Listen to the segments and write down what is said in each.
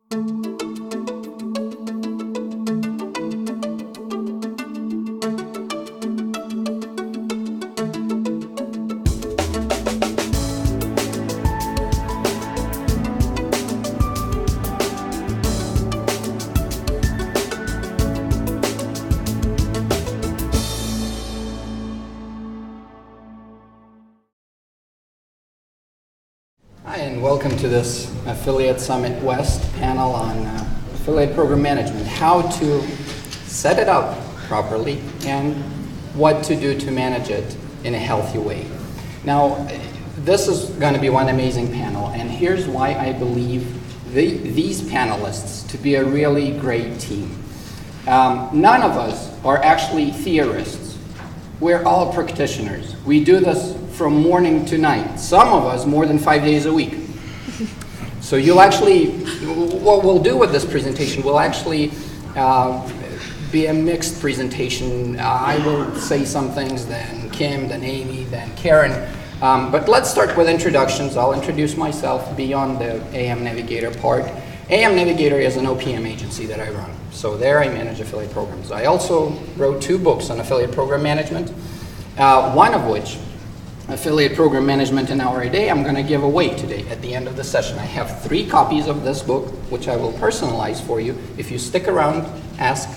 Hi, and welcome to this Affiliate Summit West panel on affiliate program management, how to set it up properly and what to do to manage it in a healthy way. Now, this is going to be one amazing panel, and here's why I believe these panelists to be a really great team. None of us are actually theorists. We're all practitioners. We do this from morning to night. Some of us more than 5 days a week. So you'll actually, what we'll do with this presentation will actually be a mixed presentation. I will say some things, then Kim, then Amy, then Karen. But let's start with introductions. I'll introduce myself beyond the AM Navigator part. AM Navigator is an OPM agency that I run. So there I manage affiliate programs. I also wrote 2 books on affiliate program management, one of which, Affiliate Program Management an Hour a Day, I'm going to give away today at the end of the session. I have 3 copies of this book, which I will personalize for you. If you stick around, ask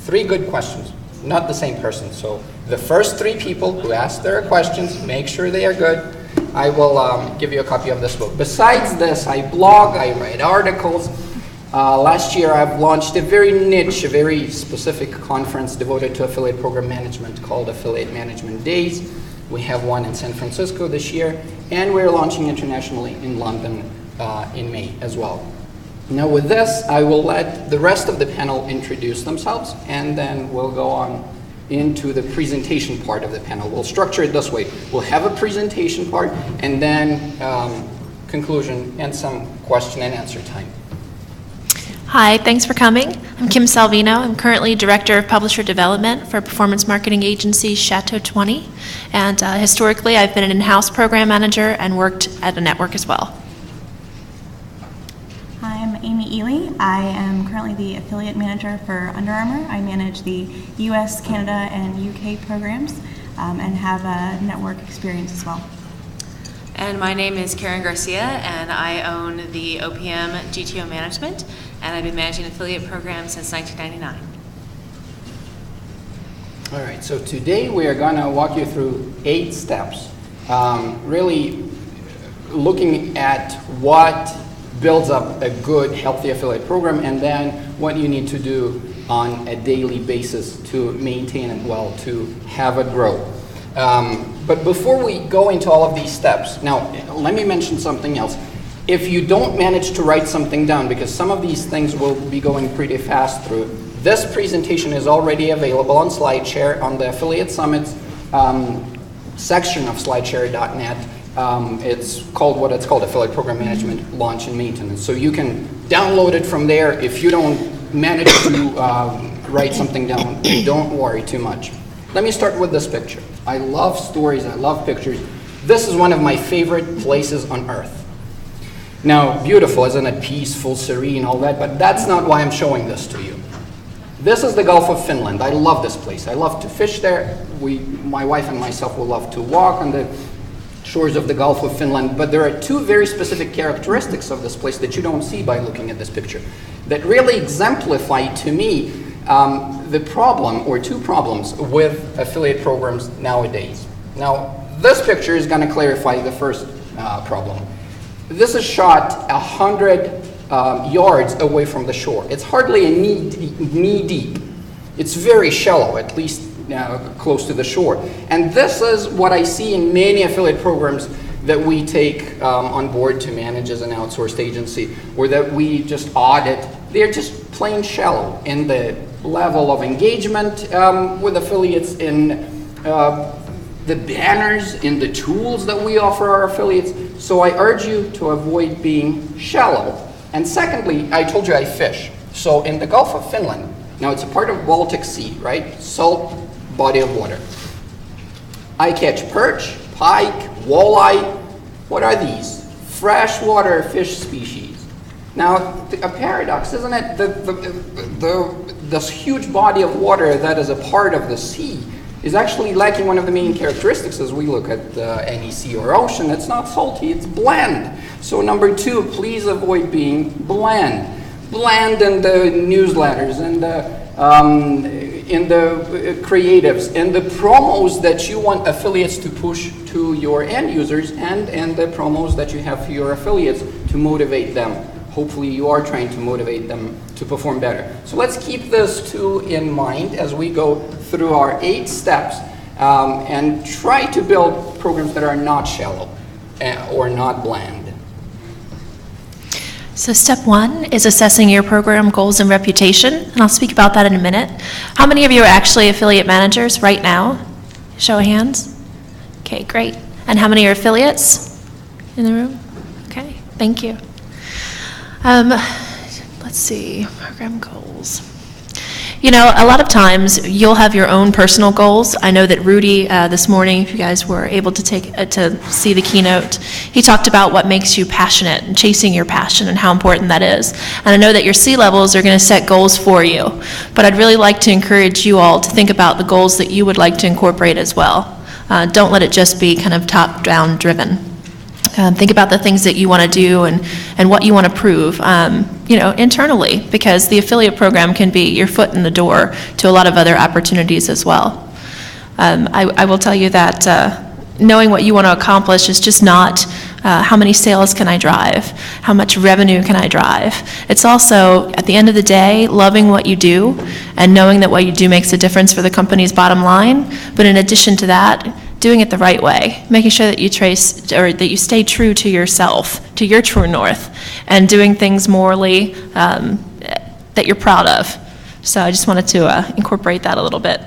3 good questions, not the same person. So the first 3 people who ask their questions, make sure they are good. I will give you a copy of this book. Besides this, I blog, I write articles. Last year I've launched a very niche, a very specific conference devoted to affiliate program management called Affiliate Management Days. We have one in San Francisco this year, and we're launching internationally in London in May as well. Now with this, I will let the rest of the panel introduce themselves, and then we'll go on into the presentation part of the panel. We'll structure it this way. We'll have a presentation part, and then conclusion and some question and answer time. Hi, thanks for coming. I'm Kim Salvino. I'm currently Director of Publisher Development for performance marketing agency Chateau 20. And historically, I've been an in-house program manager and worked at a network as well. Hi, I'm Amy Ely. I am currently the affiliate manager for Under Armour. I manage the US, Canada, and UK programs and have a network experience as well. And my name is Karen Garcia, and I own the OPM GTO Management, and I've been managing affiliate programs since 1999. All right, so today we are going to walk you through 8 steps, really looking at what builds up a good, healthy affiliate program, and then what you need to do on a daily basis to maintain it well, to have it grow. But before we go into all of these steps, now let me mention something else. If you don't manage to write something down, because some of these things will be going pretty fast through, this presentation is already available on SlideShare on the Affiliate Summits section of slideshare.net. It's called what it's called, Affiliate Program Management Launch and Maintenance. So you can download it from there. If you don't manage to write something down, don't worry too much. Let me start with this picture. I love stories, I love pictures. This is one of my favorite places on earth. Now, beautiful, isn't it? Peaceful, serene, all that, but that's not why I'm showing this to you. This is the Gulf of Finland. I love this place. I love to fish there. My wife and myself will love to walk on the shores of the Gulf of Finland, but there are 2 very specific characteristics of this place that you don't see by looking at this picture that really exemplify to me the problem, or 2 problems, with affiliate programs nowadays. Now, this picture is going to clarify the first problem. This is shot 100 yards away from the shore. It's hardly a knee deep. It's very shallow, at least close to the shore. And this is what I see in many affiliate programs that we take on board to manage as an outsourced agency, or that we just audit. They're just plain shallow in the level of engagement with affiliates, in the banners, in the tools that we offer our affiliates. So I urge you to avoid being shallow. And secondly, I told you I fish. So in the Gulf of Finland, now it's a part of Baltic Sea, right? Salt body of water. I catch perch, pike, walleye. What are these? Freshwater fish species. Now, a paradox, isn't it? This huge body of water that is a part of the sea is actually lacking one of the main characteristics as we look at any sea or ocean. It's not salty, it's bland. So number 2, please avoid being bland. Bland in the newsletters, and in the creatives, and the promos that you want affiliates to push to your end users, and the promos that you have for your affiliates to motivate them. Hopefully you are trying to motivate them to perform better. So let's keep those 2 in mind as we go through our 8 steps and try to build programs that are not shallow or not bland. So step 1 is assessing your program goals and reputation, and I'll speak about that in a minute. How many of you are actually affiliate managers right now? Show of hands. Okay, great. And how many are affiliates in the room? Okay, thank you. Let's see, program goals. You know, a lot of times you'll have your own personal goals. I know that Rudy, this morning, if you guys were able to to see the keynote, he talked about what makes you passionate and chasing your passion and how important that is. And I know that your C-levels are going to set goals for you, but I'd really like to encourage you all to think about the goals that you would like to incorporate as well. Don't let it just be kind of top-down driven. Think about the things that you want to do and what you want to prove, internally, because the affiliate program can be your foot in the door to a lot of other opportunities as well. I will tell you that knowing what you want to accomplish is just not how many sales can I drive, how much revenue can I drive. It's also, at the end of the day, loving what you do and knowing that what you do makes a difference for the company's bottom line. But in addition to that, doing it the right way, making sure that you stay true to yourself, to your true north, and doing things morally that you're proud of. So I just wanted to incorporate that a little bit.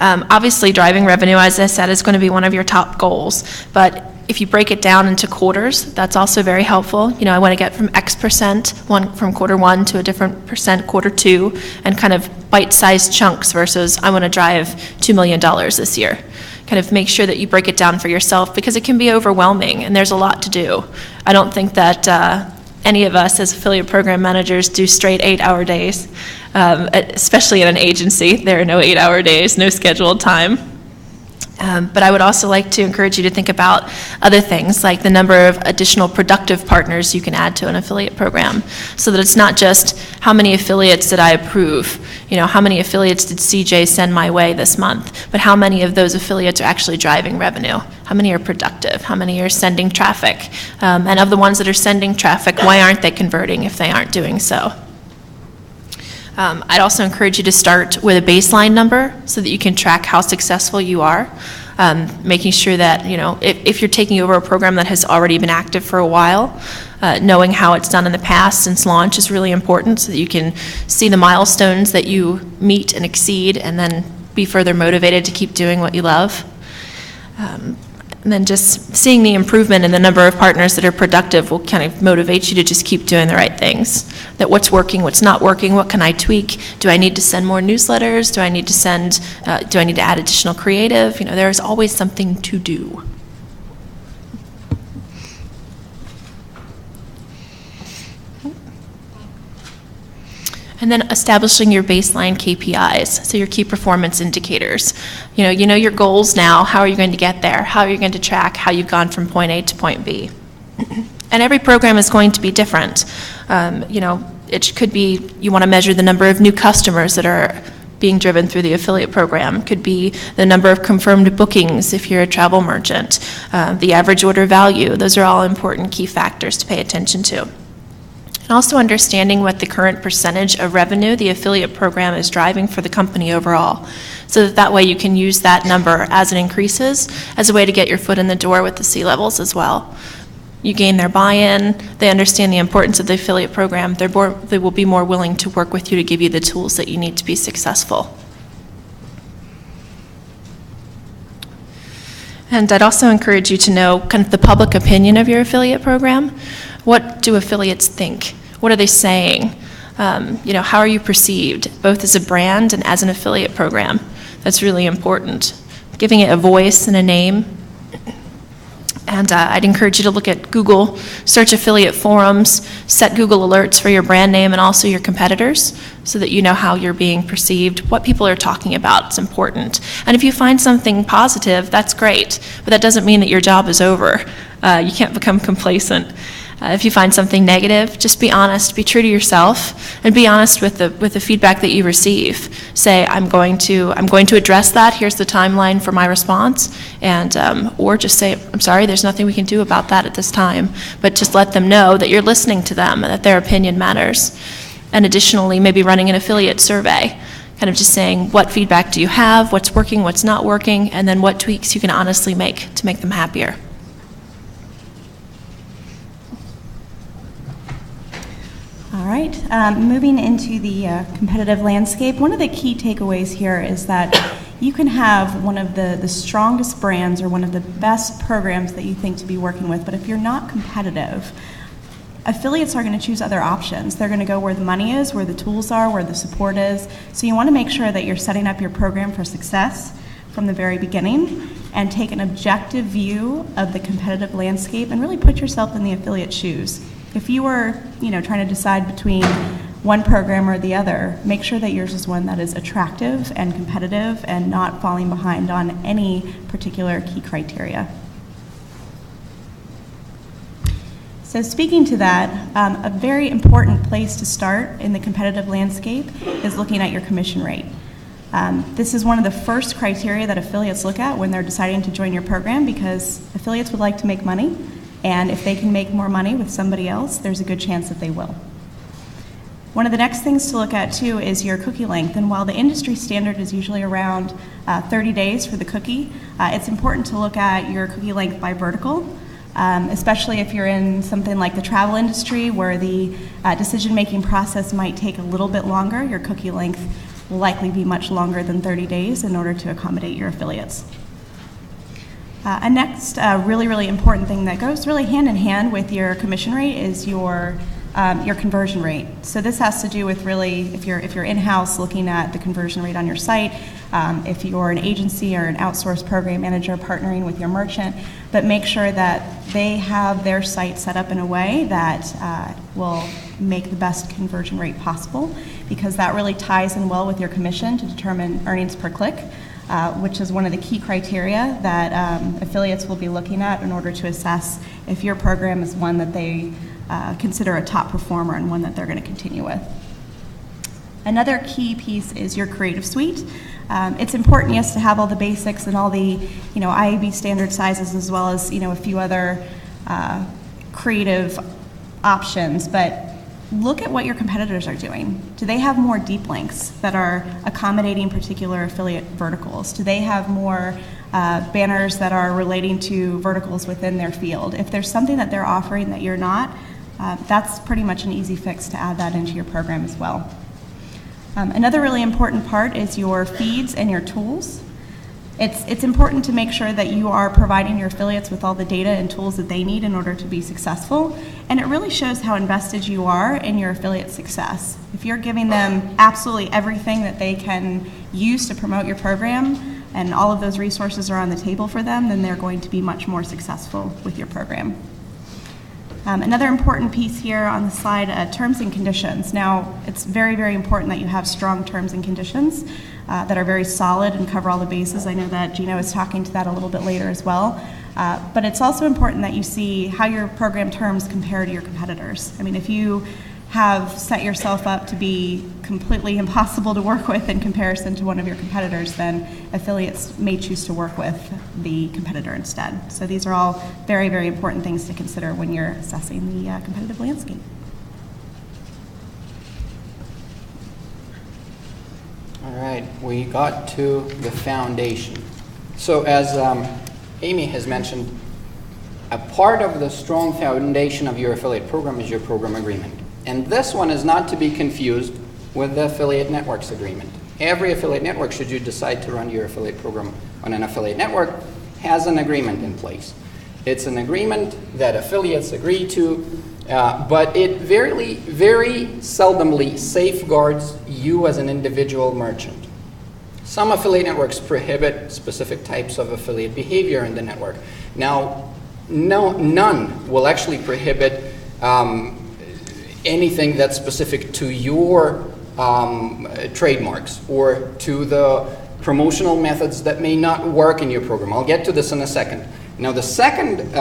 Obviously, driving revenue, as I said, is going to be one of your top goals, but if you break it down into quarters, that's also very helpful. You know, I want to get from X percent from quarter 1 to a different percent quarter 2, and kind of bite-sized chunks versus I want to drive $2 million this year. Kind of make sure that you break it down for yourself, because it can be overwhelming and there's a lot to do. I don't think that any of us as affiliate program managers do straight 8-hour days, especially in an agency. There are no 8-hour days, no scheduled time. But I would also like to encourage you to think about other things, like the number of additional productive partners you can add to an affiliate program, so that it's not just how many affiliates did I approve, how many affiliates did CJ send my way this month, but how many of those affiliates are actually driving revenue, how many are productive, how many are sending traffic, and of the ones that are sending traffic, why aren't they converting if they aren't doing so? I'd also encourage you to start with a baseline number so that you can track how successful you are, making sure that, if you're taking over a program that has already been active for a while, knowing how it's done in the past since launch is really important so that you can see the milestones that you meet and exceed, and then be further motivated to keep doing what you love. And then just seeing the improvement in the number of partners that are productive will kind of motivate you to just keep doing the right things. That what's working, what's not working, what can I tweak? Do I need to send more newsletters? Do I need to add additional creative? There's always something to do. And then establishing your baseline KPIs, so your key performance indicators. You know your goals now. How are you going to get there? How are you going to track how you've gone from point A to point B? And every program is going to be different. It could be you want to measure the number of new customers that are being driven through the affiliate program. Could be the number of confirmed bookings if you're a travel merchant, the average order value. Those are all important key factors to pay attention to. And also understanding what the current percentage of revenue the affiliate program is driving for the company overall, so that way you can use that number as it increases as a way to get your foot in the door with the C-levels as well. You gain their buy-in, they understand the importance of the affiliate program, they will be more willing to work with you to give you the tools that you need to be successful. And I'd also encourage you to know kind of the public opinion of your affiliate program. What do affiliates think? What are they saying? How are you perceived, both as a brand and as an affiliate program? That's really important. Giving it a voice and a name. And I'd encourage you to look at Google, search affiliate forums, set Google alerts for your brand name and also your competitors so that you know how you're being perceived, what people are talking about. It's important. And if you find something positive, that's great, but that doesn't mean that your job is over. You can't become complacent. If you find something negative, just be honest, be true to yourself, and be honest with the feedback that you receive. Say, I'm going to address that. Here's the timeline for my response, and or just say, I'm sorry, there's nothing we can do about that at this time. But just let them know that you're listening to them and that their opinion matters. And additionally, maybe running an affiliate survey, kind of just saying, what feedback do you have, what's working, what's not working, and then what tweaks you can honestly make to make them happier. All right, moving into the competitive landscape, one of the key takeaways here is that you can have one of the strongest brands or one of the best programs that you think to be working with, but if you're not competitive, affiliates are going to choose other options. They're going to go where the money is, where the tools are, where the support is. So you want to make sure that you're setting up your program for success from the very beginning and take an objective view of the competitive landscape and really put yourself in the affiliate shoes. If you were, trying to decide between one program or the other, make sure that yours is one that is attractive and competitive and not falling behind on any particular key criteria. So speaking to that, a very important place to start in the competitive landscape is looking at your commission rate. This is one of the first criteria that affiliates look at when they're deciding to join your program, because affiliates would like to make money. And if they can make more money with somebody else, there's a good chance that they will. One of the next things to look at too is your cookie length. And while the industry standard is usually around 30 days for the cookie, it's important to look at your cookie length by vertical, especially if you're in something like the travel industry where the decision-making process might take a little bit longer. Your cookie length will likely be much longer than 30 days in order to accommodate your affiliates. A next really, really important thing that goes really hand in hand with your commission rate is your conversion rate. So this has to do with really, if you're in-house looking at the conversion rate on your site, if you're an agency or an outsourced program manager partnering with your merchant, but make sure that they have their site set up in a way that will make the best conversion rate possible, because that really ties in well with your commission to determine earnings per click. Which is one of the key criteria that affiliates will be looking at in order to assess if your program is one that they consider a top performer and one that they're going to continue with. Another key piece is your creative suite. It's important, yes, to have all the basics and all the IAB standard sizes, as well as a few other creative options, but look at what your competitors are doing. Do they have more deep links that are accommodating particular affiliate verticals? Do they have more banners that are relating to verticals within their field? If there's something that they're offering that you're not, that's pretty much an easy fix to add that into your program as well. Another really important part is your feeds and your tools. It's important to make sure that you are providing your affiliates with all the data and tools that they need in order to be successful, and it really shows how invested you are in your affiliate success. If you're giving them absolutely everything that they can use to promote your program, and all of those resources are on the table for them, then they're going to be much more successful with your program. Another important piece here on the slide, terms and conditions. Now, it's very, very important that you have strong terms and conditions that are very solid and cover all the bases. I know that Geno is talking to that a little bit later as well. But it's also important that you see how your program terms compare to your competitors. I mean, if you have set yourself up to be completely impossible to work with in comparison to one of your competitors, then affiliates may choose to work with the competitor instead. So these are all very, very important things to consider when you're assessing the competitive landscape. All right, we got to the foundation. So as Amy has mentioned, a part of the strong foundation of your affiliate program is your program agreement. And this one is not to be confused with the affiliate networks agreement. Every affiliate network, should you decide to run your affiliate program on an affiliate network, has an agreement in place. It's an agreement that affiliates agree to, but it very, very seldomly safeguards you as an individual merchant. Some affiliate networks prohibit specific types of affiliate behavior in the network. Now, none will actually prohibit anything that's specific to your trademarks or to the promotional methods that may not work in your program. I'll get to this in a second. Now, the second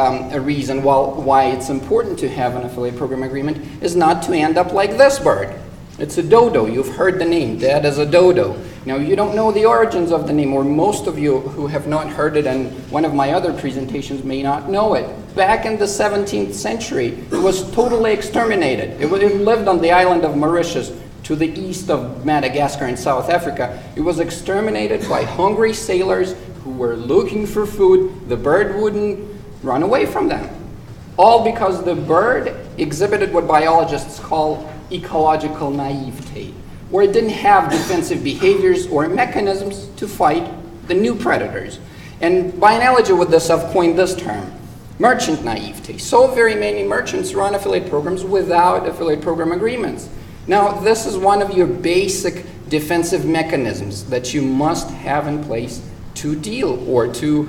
reason why it's important to have an affiliate program agreement is not to end up like this bird. It's a dodo. You've heard the name. That is a dodo. Now, you don't know the origins of the name, or most of you who have not heard it in one of my other presentations may not know it. Back in the 17th century, it was totally exterminated. It lived on the island of Mauritius to the east of Madagascar in South Africa. It was exterminated by hungry sailors who were looking for food. The bird wouldn't run away from them. All because the bird exhibited what biologists call ecological naivete, where it didn't have defensive behaviors or mechanisms to fight the new predators. And by analogy with this, I've coined this term, merchant naivete. So very many merchants run affiliate programs without affiliate program agreements. Now, this is one of your basic defensive mechanisms that you must have in place to deal or to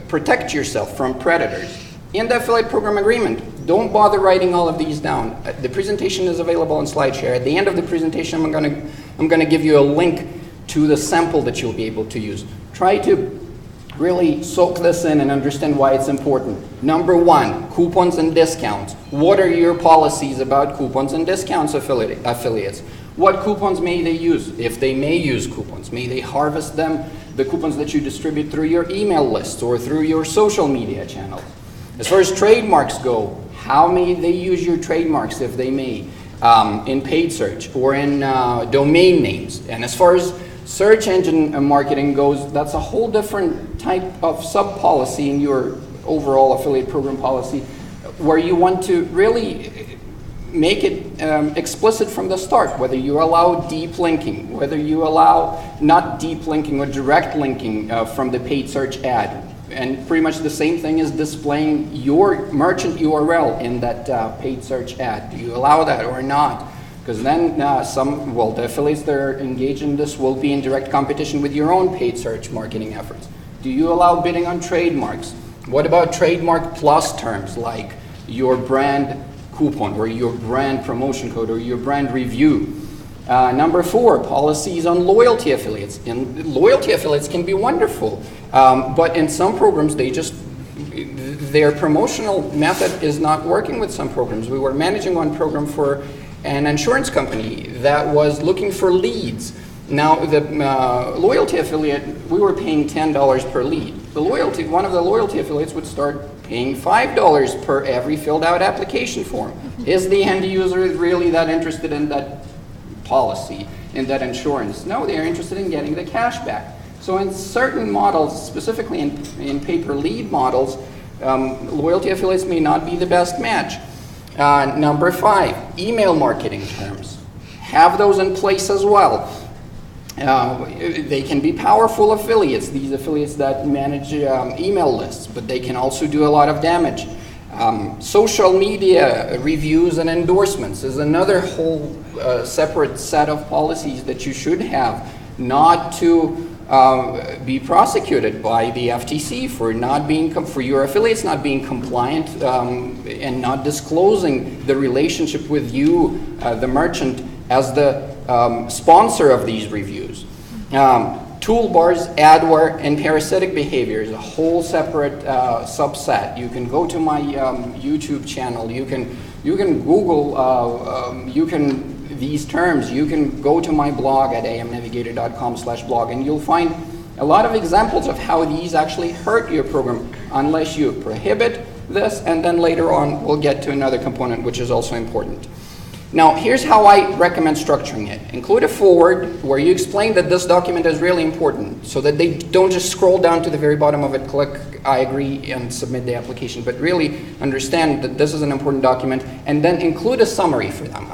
protect yourself from predators. In the affiliate program agreement, don't bother writing all of these down. The presentation is available on SlideShare. At the end of the presentation, I'm gonna give you a link to the sample that you'll be able to use. Try to really soak this in and understand why it's important. Number one, coupons and discounts. What are your policies about coupons and discounts, affiliates? What coupons may they use? If they may use coupons, may they harvest them, the coupons that you distribute through your email lists or through your social media channels? As far as trademarks go, how may they use your trademarks, if they may, in paid search or in domain names? And as far as search engine marketing goes, that's a whole different type of sub-policy in your overall affiliate program policy, where you want to really make it explicit from the start, whether you allow deep linking, whether you allow not deep linking or direct linking from the paid search ad. And pretty much the same thing is displaying your merchant URL in that paid search ad. Do you allow that or not? Because then the affiliates that are engaged in this will be in direct competition with your own paid search marketing efforts. Do you allow bidding on trademarks? What about trademark plus terms like your brand coupon or your brand promotion code or your brand review? Number four, policies on loyalty affiliates. And loyalty affiliates can be wonderful, but in some programs their promotional method is not working with some programs. We were managing one program for an insurance company that was looking for leads. Now the loyalty affiliate, we were paying $10 per lead. One of the loyalty affiliates would start paying $5 per every filled out application form. Is the end user really that interested in that policy, in that insurance? No, they are interested in getting the cash back. So in certain models, specifically in pay-per-lead models, loyalty affiliates may not be the best match. Number five, email marketing terms. Have those in place as well. They can be powerful affiliates, these affiliates that manage email lists, but they can also do a lot of damage. Social media reviews and endorsements is another whole separate set of policies that you should have, not to be prosecuted by the FTC for your affiliates not being compliant and not disclosing the relationship with you, the merchant, as the sponsor of these reviews. Toolbars, adware, and parasitic behavior is a whole separate subset. You can go to my YouTube channel. You can Google. These terms. You can go to my blog at amnavigator.com/blog, and you'll find a lot of examples of how these actually hurt your program unless you prohibit this. And then later on, we'll get to another component which is also important. Now, here's how I recommend structuring it. Include a forward where you explain that this document is really important so that they don't just scroll down to the very bottom of it, click I agree, and submit the application, but really understand that this is an important document, and then include a summary for them.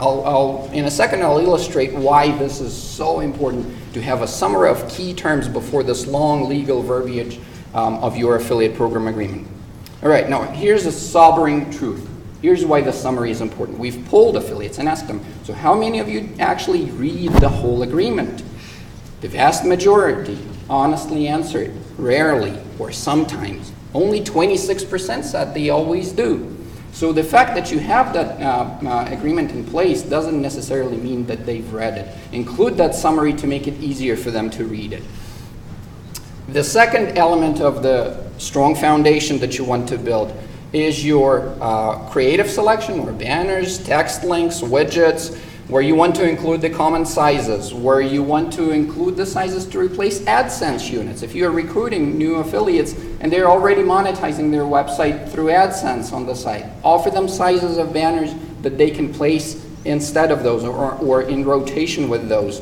In a second, I'll illustrate why this is so important to have a summary of key terms before this long legal verbiage of your affiliate program agreement. All right, now here's a sobering truth. Here's why the summary is important. We've polled affiliates and asked them, so how many of you actually read the whole agreement? The vast majority honestly answered, rarely or sometimes. Only 26% said they always do. So the fact that you have that agreement in place doesn't necessarily mean that they've read it. Include that summary to make it easier for them to read it. The second element of the strong foundation that you want to build is your creative selection, or banners, text links, widgets, where you want to include the common sizes, where you want to include the sizes to replace AdSense units. If you're recruiting new affiliates and they're already monetizing their website through AdSense on the site, offer them sizes of banners that they can place instead of those, or in rotation with those.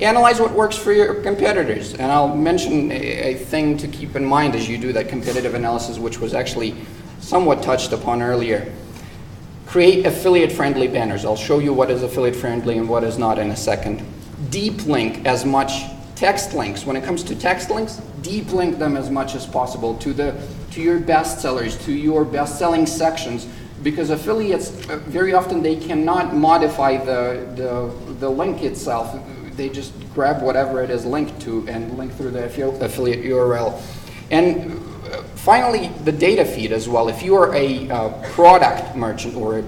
Analyze what works for your competitors, and I'll mention a thing to keep in mind as you do that competitive analysis, which was actually somewhat touched upon earlier. Create affiliate-friendly banners. I'll show you what is affiliate-friendly and what is not in a second. Deep link as much text links. When it comes to text links, deep link them as much as possible to your bestsellers, to your best-selling sections, because affiliates, very often they cannot modify the link itself. They just grab whatever it is linked to and link through the affiliate URL. And finally, the data feed as well. If you are a product merchant or a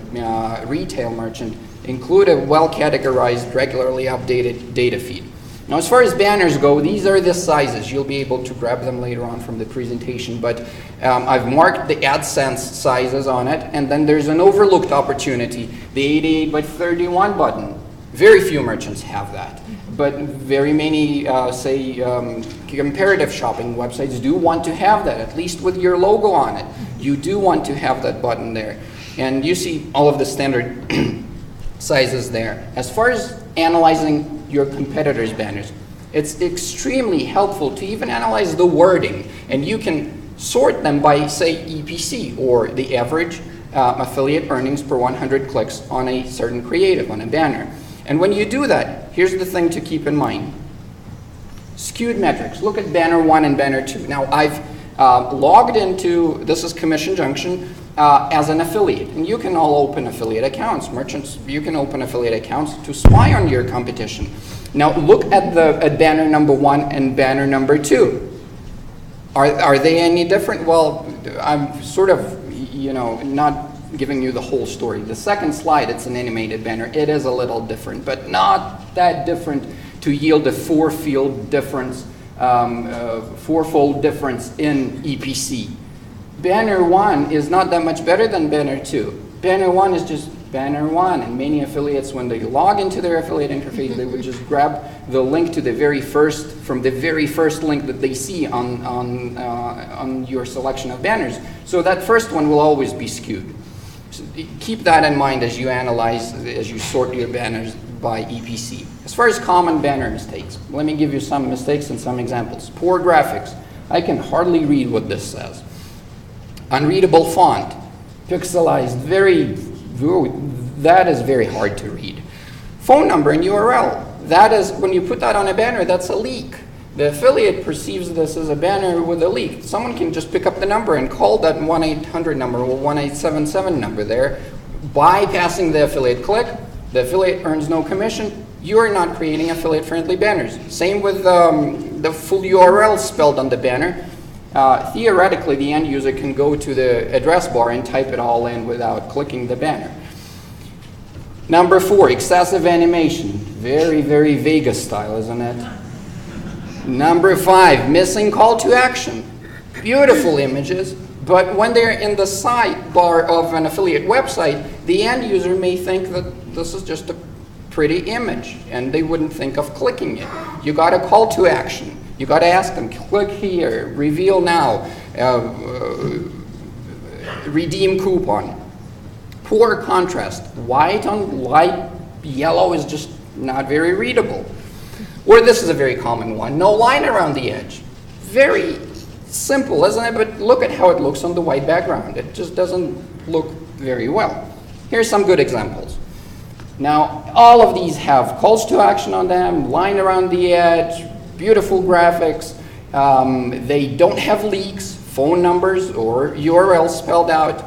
retail merchant, include a well-categorized, regularly updated data feed. Now, as far as banners go, these are the sizes. You'll be able to grab them later on from the presentation, but I've marked the AdSense sizes on it, and then there's an overlooked opportunity, the 88 by 31 button. Very few merchants have that, but very many, comparative shopping websites do want to have that, at least with your logo on it. You do want to have that button there. And you see all of the standard sizes there. As far as analyzing your competitors' banners, it's extremely helpful to even analyze the wording, and you can sort them by, say, EPC, or the average affiliate earnings per 100 clicks on a certain creative, on a banner. And when you do that, here's the thing to keep in mind. Skewed metrics. Look at banner 1 and banner 2. Now, I've logged into, this is Commission Junction, as an affiliate. And you can all open affiliate accounts. Merchants, you can open affiliate accounts to spy on your competition. Now, look at banner number 1 and banner number 2. Are they any different? Well, I'm sort of, not giving you the whole story. The second slide, it's an animated banner. It is a little different, but not that different to yield a four-fold difference in EPC. Banner 1 is not that much better than banner 2. Banner 1 is just banner 1, and many affiliates, when they log into their affiliate interface, they would just grab the link to the very first, from the very first link that they see on your selection of banners. So that first one will always be skewed. So keep that in mind as you analyze, as you sort your banners by EPC. As far as common banner mistakes, let me give you some mistakes and some examples. Poor graphics. I can hardly read what this says. Unreadable font. Pixelized, that is very hard to read. Phone number and URL. That is, when you put that on a banner, that's a leak. The affiliate perceives this as a banner with a leak. Someone can just pick up the number and call that 1-800 number or 1877 number there, bypassing the affiliate click. The affiliate earns no commission. You're not creating affiliate-friendly banners. Same with the full URL spelled on the banner. Theoretically, the end user can go to the address bar and type it all in without clicking the banner. Number 4, excessive animation. Very, very Vegas style, isn't it? Number 5, missing call to action. Beautiful images, but when they're in the sidebar of an affiliate website, the end user may think that this is just a pretty image, and they wouldn't think of clicking it. You got a call to action. You got to ask them, click here, reveal now, redeem coupon. Poor contrast. White on light yellow is just not very readable. Or this is a very common one, no line around the edge. Very simple, isn't it? But look at how it looks on the white background. It just doesn't look very well. Here's some good examples. Now, all of these have calls to action on them, line around the edge, beautiful graphics. They don't have leaks, phone numbers, or URLs spelled out.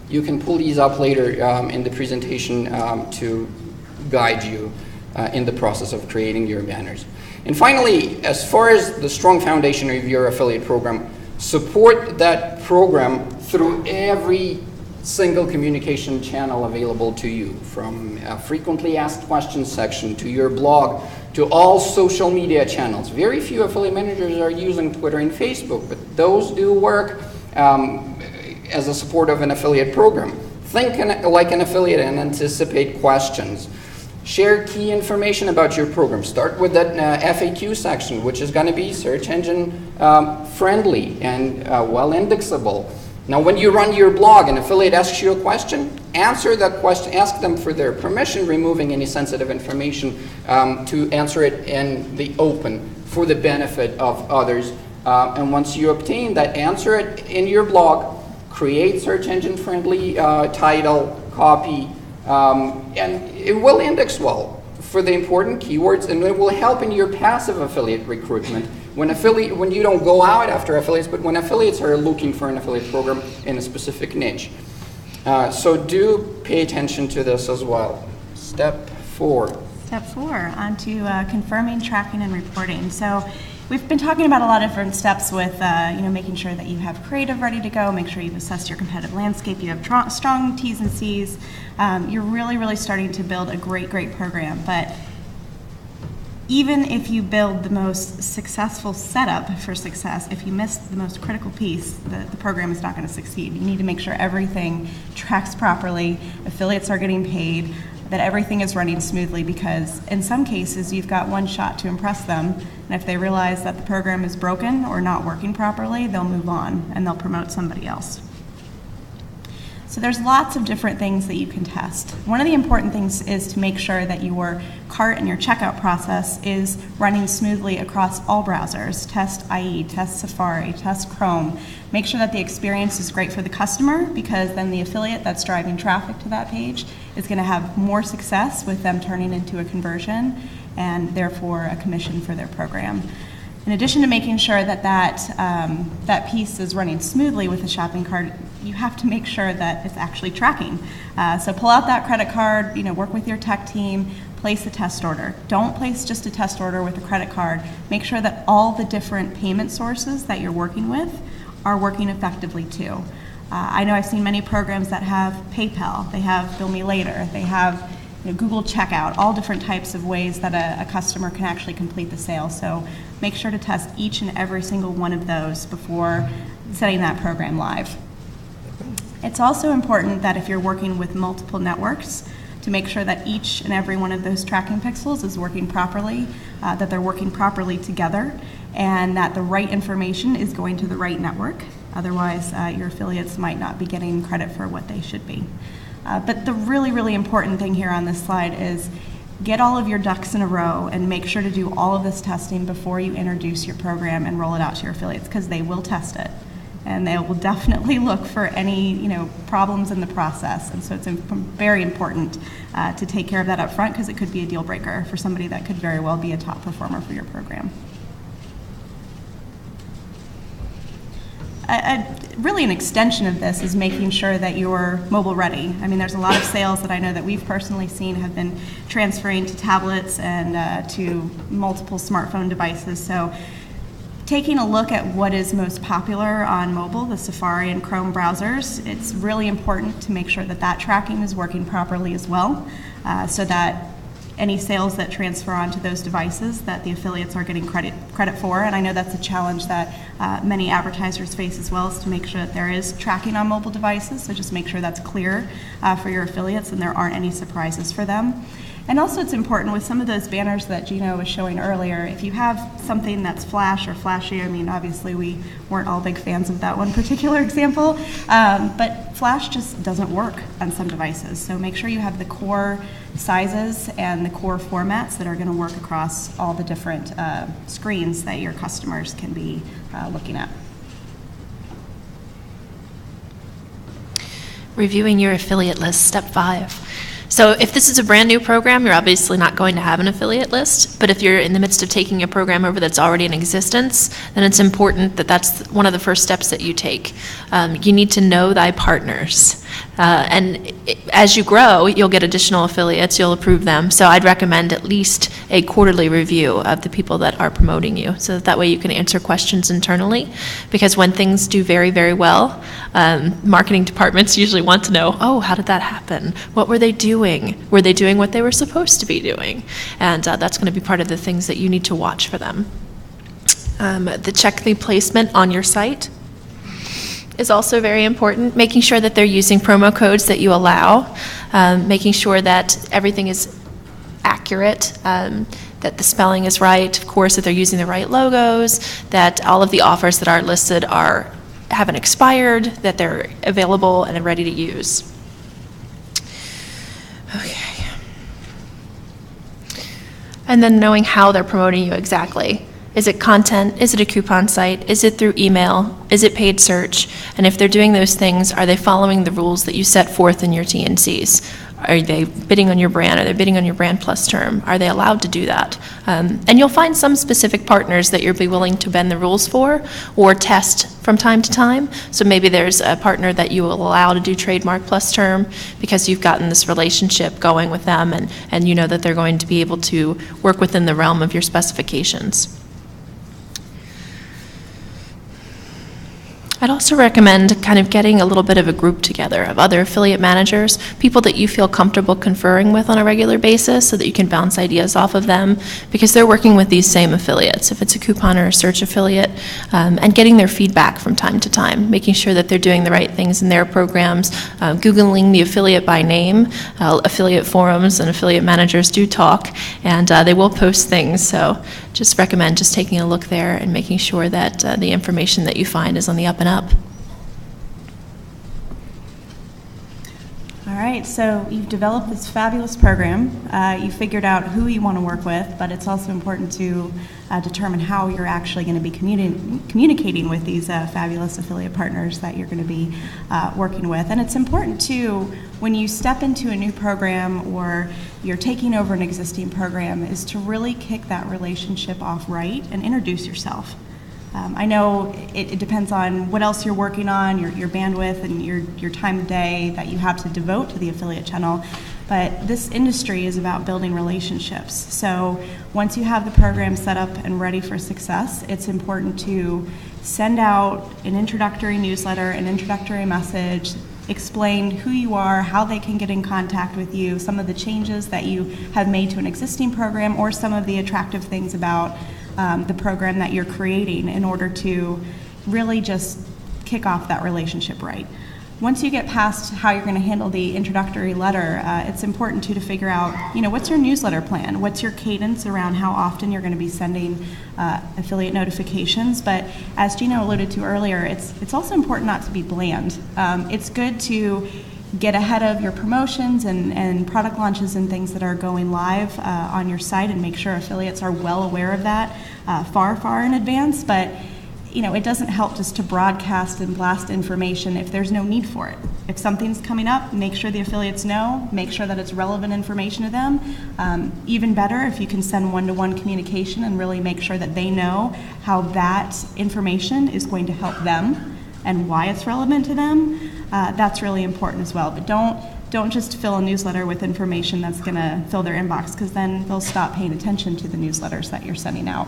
You can pull these up later in the presentation to guide you in the process of creating your banners. And finally, as far as the strong foundation of your affiliate program, Support that program through every single communication channel available to you, from a frequently asked questions section to your blog to all social media channels. Very few affiliate managers are using Twitter and Facebook, but those do work as a support of an affiliate program. Think like an affiliate and anticipate questions. Share key information about your program. Start with that FAQ section, which is going to be search engine friendly and well indexable. Now, when you run your blog, an affiliate asks you a question, answer that question, ask them for their permission, removing any sensitive information to answer it in the open for the benefit of others. And once you obtain that, answer it in your blog, create search engine friendly title, copy, and it will index well for the important keywords, and it will help in your passive affiliate recruitment. When you don't go out after affiliates, but when affiliates are looking for an affiliate program in a specific niche. So do pay attention to this as well. Step 4. Step 4, on to confirming, tracking, and reporting. So we've been talking about a lot of different steps with making sure that you have creative ready to go, make sure you've assessed your competitive landscape, you have strong T's and C's. You're really starting to build a great program. But even if you build the most successful setup for success, if you miss the most critical piece, the program is not going to succeed. You need to make sure everything tracks properly, affiliates are getting paid, that everything is running smoothly, because in some cases you've got one shot to impress them, and if they realize that the program is broken or not working properly, they'll move on and they'll promote somebody else. So there's lots of different things that you can test. One of the important things is to make sure that your cart and your checkout process is running smoothly across all browsers. Test IE, test Safari, test Chrome. Make sure that the experience is great for the customer, because then the affiliate that's driving traffic to that page is going to have more success with them turning into a conversion and therefore a commission for their program. In addition to making sure that that piece is running smoothly with the shopping cart, you have to make sure that it's actually tracking. So pull out that credit card, work with your tech team, place a test order. Don't place just a test order with a credit card. Make sure that all the different payment sources that you're working with are working effectively too. I know I've seen many programs that have PayPal, they have Bill Me Later, they have Google Checkout, all different types of ways that a customer can actually complete the sale. So make sure to test each and every single one of those before setting that program live. It's also important that if you're working with multiple networks, to make sure that each and every one of those tracking pixels is working properly, that they're working properly together, and that the right information is going to the right network. Otherwise, your affiliates might not be getting credit for what they should be. But the really important thing here on this slide is get all of your ducks in a row and make sure to do all of this testing before you introduce your program and roll it out to your affiliates, because they will test it. And they will definitely look for any problems in the process. And so it's very important to take care of that up front, because it could be a deal breaker for somebody that could very well be a top performer for your program. Really an extension of this is making sure that you're mobile ready. I mean, there's a lot of sales that I know that we've personally seen have been transferring to tablets and to multiple smartphone devices. So taking a look at what is most popular on mobile, the Safari and Chrome browsers, it's really important to make sure that that tracking is working properly as well, so that any sales that transfer onto those devices that the affiliates are getting credit for. And I know that's a challenge that many advertisers face as well, is to make sure that there is tracking on mobile devices. So just make sure that's clear for your affiliates and there aren't any surprises for them. And also it's important with some of those banners that Geno was showing earlier, if you have something that's flash or flashy, I mean, obviously we weren't all big fans of that one particular example, but flash just doesn't work on some devices. So make sure you have the core sizes and the core formats that are going to work across all the different screens that your customers can be looking at. Reviewing your affiliate list, step 5. So if this is a brand new program, you're obviously not going to have an affiliate list, but if you're in the midst of taking a program over that's already in existence, then it's important that that's one of the first steps that you take. You need to know thy partners. As you grow, you'll get additional affiliates, you'll approve them. So I'd recommend at least a quarterly review of the people that are promoting you, so that way you can answer questions internally. Because when things do very, very well, marketing departments usually want to know, oh, how did that happen? What were they doing? Were they doing what they were supposed to be doing? And that's going to be part of the things that you need to watch for them. Check the placement on your site is also very important, making sure that they're using promo codes that you allow, making sure that everything is accurate, that the spelling is right, of course, that they're using the right logos, that all of the offers that are listed haven't expired, that they're available and ready to use. Okay. And then knowing how they're promoting you exactly. Is it content? Is it a coupon site? Is it through email? Is it paid search? And if they're doing those things, are they following the rules that you set forth in your T&Cs? Are they bidding on your brand? Are they bidding on your brand plus term? Are they allowed to do that? And you'll find some specific partners that you'll be willing to bend the rules for or test from time to time. So maybe there's a partner that you will allow to do trademark plus term because you've gotten this relationship going with them and you know that they're going to be able to work within the realm of your specifications. I'd also recommend kind of getting a little bit of a group together of other affiliate managers, people that you feel comfortable conferring with on a regular basis so that you can bounce ideas off of them because they're working with these same affiliates, if it's a coupon or a search affiliate, and getting their feedback from time to time, making sure that they're doing the right things in their programs, Googling the affiliate by name. Affiliate forums and affiliate managers do talk, and they will post things, so just recommend just taking a look there and making sure that the information that you find is on the up and up. All right, so you've developed this fabulous program. You figured out who you want to work with, but it's also important to determine how you're actually going to be communicating with these fabulous affiliate partners that you're going to be working with. And it's important, too, when you step into a new program or you're taking over an existing program, is to really kick that relationship off right and introduce yourself. I know it depends on what else you're working on, your bandwidth and your time of day that you have to devote to the affiliate channel, but this industry is about building relationships. So once you have the program set up and ready for success, it's important to send out an introductory newsletter, an introductory message, explain who you are, how they can get in contact with you, some of the changes that you have made to an existing program, or some of the attractive things about the program that you're creating in order to really just kick off that relationship right. Once you get past how you're going to handle the introductory letter, it's important to figure out, what's your newsletter plan? What's your cadence around how often you're going to be sending affiliate notifications? But as Geno alluded to earlier, it's also important not to be bland. It's good to get ahead of your promotions and product launches and things that are going live on your site and make sure affiliates are well aware of that far in advance. But it doesn't help just to broadcast and blast information if there's no need for it. If something's coming up, make sure the affiliates know, make sure that it's relevant information to them. Even better if you can send one-to-one communication and really make sure that they know how that information is going to help them and why it's relevant to them. That's really important as well. But don't just fill a newsletter with information that's going to fill their inbox, because then they'll stop paying attention to the newsletters that you're sending out.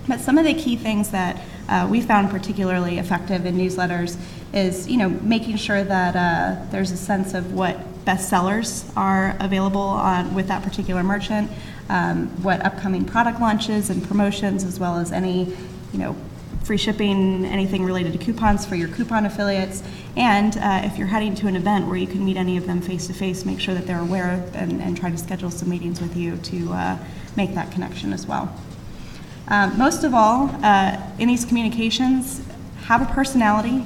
But some of the key things that we found particularly effective in newsletters is, making sure that there's a sense of what bestsellers are available with that particular merchant, what upcoming product launches and promotions, as well as any, free shipping, anything related to coupons for your coupon affiliates. And if you're heading to an event where you can meet any of them face-to-face, make sure that they're aware and try to schedule some meetings with you to make that connection as well. Most of all, in these communications, have a personality,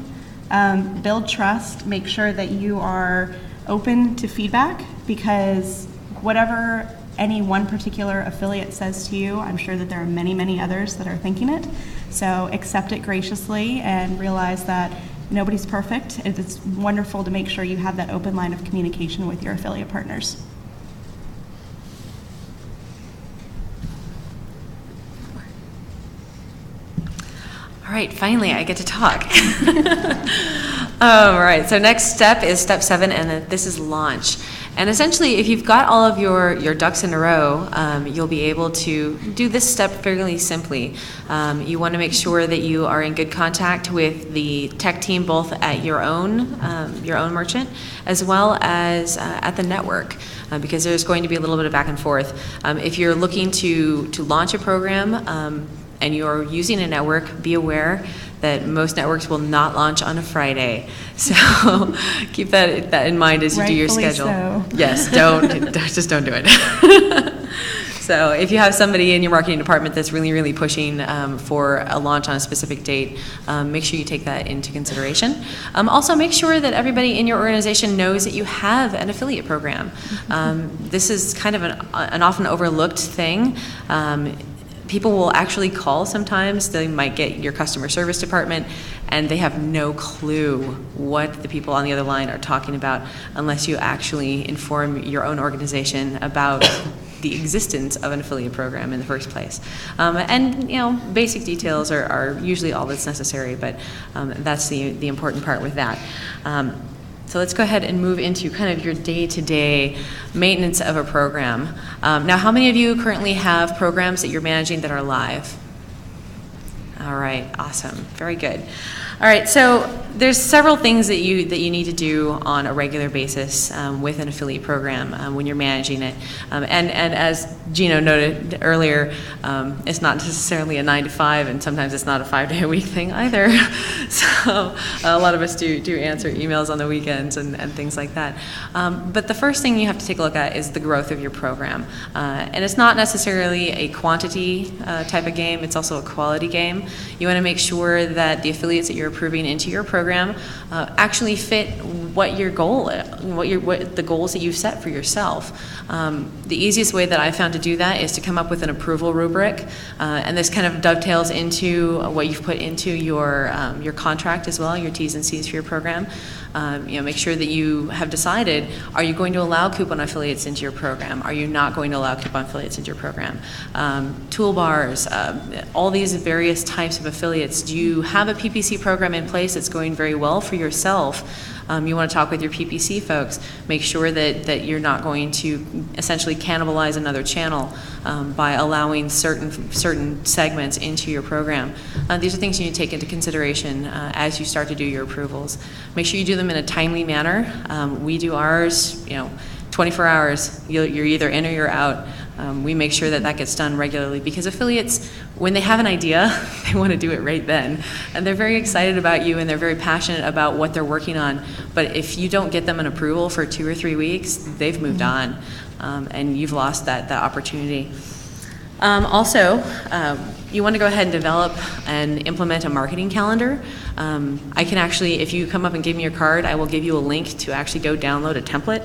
build trust, make sure that you are open to feedback, because whatever any one particular affiliate says to you, I'm sure that there are many, many others that are thinking it. So accept it graciously and realize that nobody's perfect. It's wonderful to make sure you have that open line of communication with your affiliate partners. All right, finally I get to talk. All right, so next step is step 7, and this is launch. And essentially, if you've got all of your ducks in a row, you'll be able to do this step fairly simply. You want to make sure that you are in good contact with the tech team, both at your own merchant, as well as at the network, because there's going to be a little bit of back and forth. If you're looking to launch a program and you're using a network, be aware that most networks will not launch on a Friday. So keep that in mind as you do your schedule. So. Yes, just don't do it. So if you have somebody in your marketing department that's really, really pushing for a launch on a specific date, make sure you take that into consideration. Also, make sure that everybody in your organization knows that you have an affiliate program. This is kind of an often overlooked thing. People will actually call sometimes. They might get your customer service department, and they have no clue what the people on the other line are talking about unless you actually inform your own organization about the existence of an affiliate program in the first place. And basic details are usually all that's necessary, but that's the important part with that. So let's go ahead and move into kind of your day-to-day maintenance of a program. Now, how many of you currently have programs that you're managing that are live? All right, awesome, very good. All right, so there's several things that you need to do on a regular basis with an affiliate program when you're managing it. And as Geno noted earlier, it's not necessarily a 9 to 5, and sometimes it's not a 5-day-a-week thing either. So a lot of us do answer emails on the weekends and things like that. But the first thing you have to take a look at is the growth of your program. And it's not necessarily a quantity type of game, it's also a quality game. You want to make sure that the affiliates that you're approving into your program actually fit what your goal, what the goals that you've set for yourself. The easiest way that I've found to do that is to come up with an approval rubric, and this kind of dovetails into what you've put into your contract as well, your T's and C's for your program. Make sure that you have decided, are you going to allow coupon affiliates into your program? Are you not going to allow coupon affiliates into your program? Toolbars, all these various types of affiliates. Do you have a PPC program in place that's going very well for yourself? You want to talk with your PPC folks. Make sure that you're not going to essentially cannibalize another channel by allowing certain segments into your program. These are things you need to take into consideration as you start to do your approvals. Make sure you do them in a timely manner. We do ours, 24 hours. You're either in or you're out. We make sure that gets done regularly, because affiliates, when they have an idea, they want to do it right then. And they're very excited about you, and they're very passionate about what they're working on. But if you don't get them an approval for 2 or 3 weeks, they've moved on, and you've lost that opportunity. Also, you want to go ahead and develop and implement a marketing calendar. I can actually, if you come up and give me your card, I will give you a link to actually go download a template.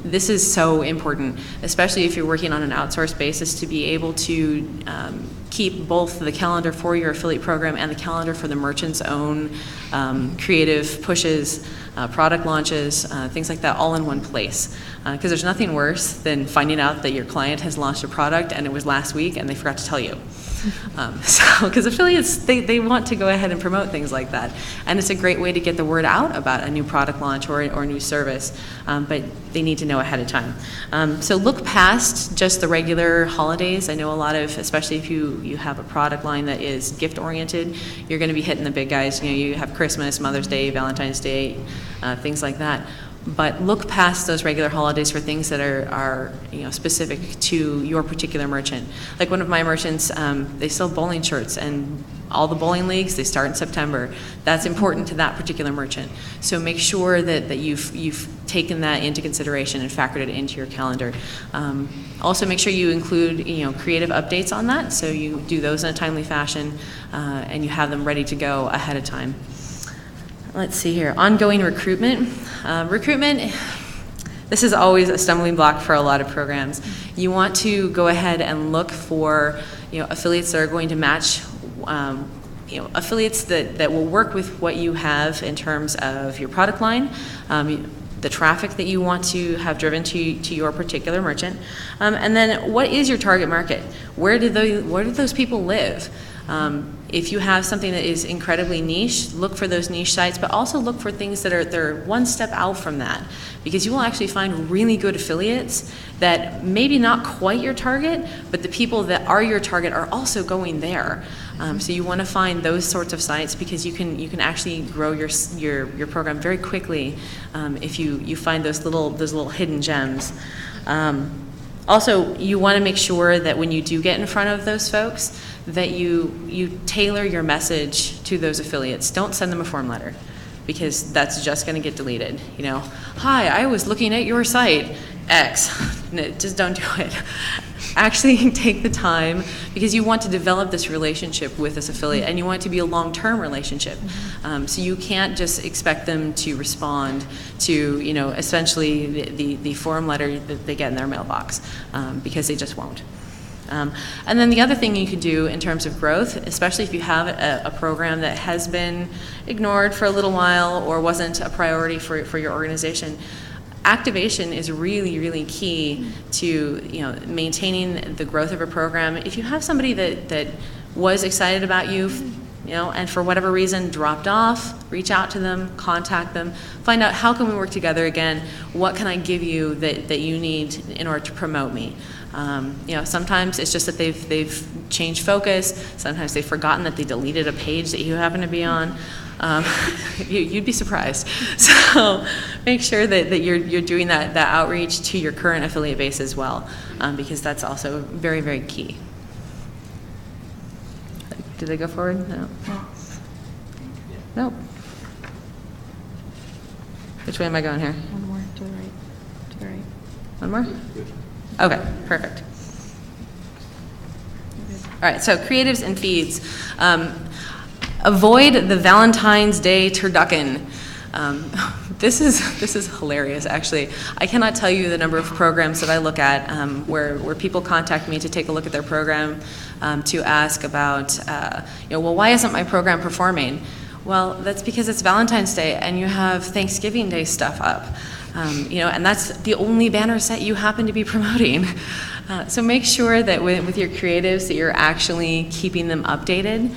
This is so important, especially if you're working on an outsourced basis, to be able to keep both the calendar for your affiliate program and the calendar for the merchant's own creative pushes, product launches, things like that, all in one place. Because there's nothing worse than finding out that your client has launched a product and it was last week and they forgot to tell you. Because affiliates, they want to go ahead and promote things like that. And it's a great way to get the word out about a new product launch or a new service, but they need to know ahead of time. So look past just the regular holidays. I know a lot of, especially if you have a product line that is gift oriented, you're going to be hitting the big guys. You have Christmas, Mother's Day, Valentine's Day, things like that. But look past those regular holidays for things that are specific to your particular merchant. Like one of my merchants, they sell bowling shirts, and all the bowling leagues, they start in September. That's important to that particular merchant. So make sure that you've taken that into consideration and factored it into your calendar. Also make sure you include creative updates on that, so you do those in a timely fashion, and you have them ready to go ahead of time. Let's see here, ongoing recruitment. Recruitment, this is always a stumbling block for a lot of programs. You want to go ahead and look for affiliates that are going to match, affiliates that will work with what you have in terms of your product line, the traffic that you want to have driven to your particular merchant, and then what is your target market? Where do those people live? If you have something that is incredibly niche, look for those niche sites, but also look for things that are one step out from that, because you will actually find really good affiliates that maybe not quite your target, but the people that are your target are also going there. So you want to find those sorts of sites, because you can actually grow your program very quickly if you find those little hidden gems. Also, you want to make sure that when you do get in front of those folks, that you tailor your message to those affiliates. Don't send them a form letter, because that's just going to get deleted. You know, hi, I was looking at your site, X. No, just don't do it. Actually take the time, because you want to develop this relationship with this affiliate, and you want it to be a long-term relationship. So you can't just expect them to respond to, you know, essentially the form letter that they get in their mailbox, because they just won't. And then the other thing you can do in terms of growth, especially if you have a program that has been ignored for a little while or wasn't a priority for your organization, activation is really, really key to, you know, maintaining the growth of a program. If you have somebody that was excited about you, you know, and for whatever reason dropped off, reach out to them, contact them, find out how can we work together again, what can I give you that you need in order to promote me. You know, sometimes it's just that they've changed focus, sometimes they've forgotten that they deleted a page that you happen to be on. You'd be surprised. So make sure that you're doing that outreach to your current affiliate base as well, because that's also very, very key. Did they go forward? No. Nope. Which way am I going here? One more to the right. To the right. One more? Okay, perfect. All right, so creatives and feeds. Avoid the Valentine's Day turducken. This is hilarious, actually. I cannot tell you the number of programs that I look at where people contact me to take a look at their program, to ask about, you know, well, why isn't my program performing? Well, that's because it's Valentine's Day and you have Thanksgiving Day stuff up. You know, and that's the only banner set you happen to be promoting. So make sure that with your creatives that you're actually keeping them updated,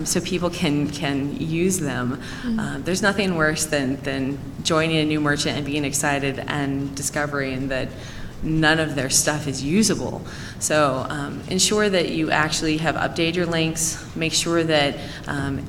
so people can use them. There's nothing worse than joining a new merchant and being excited and discovering that none of their stuff is usable. So ensure that you actually have updated your links. Make sure that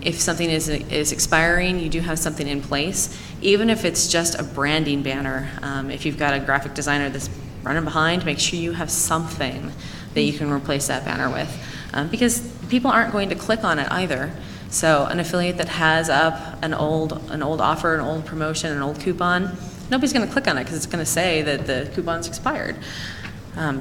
if something is expiring, you do have something in place, even if it's just a branding banner. If you've got a graphic designer that's running behind, make sure you have something that you can replace that banner with, because people aren't going to click on it either. So an affiliate that has up an old offer, an old promotion, an old coupon, nobody's going to click on it because it's going to say that the coupon's expired.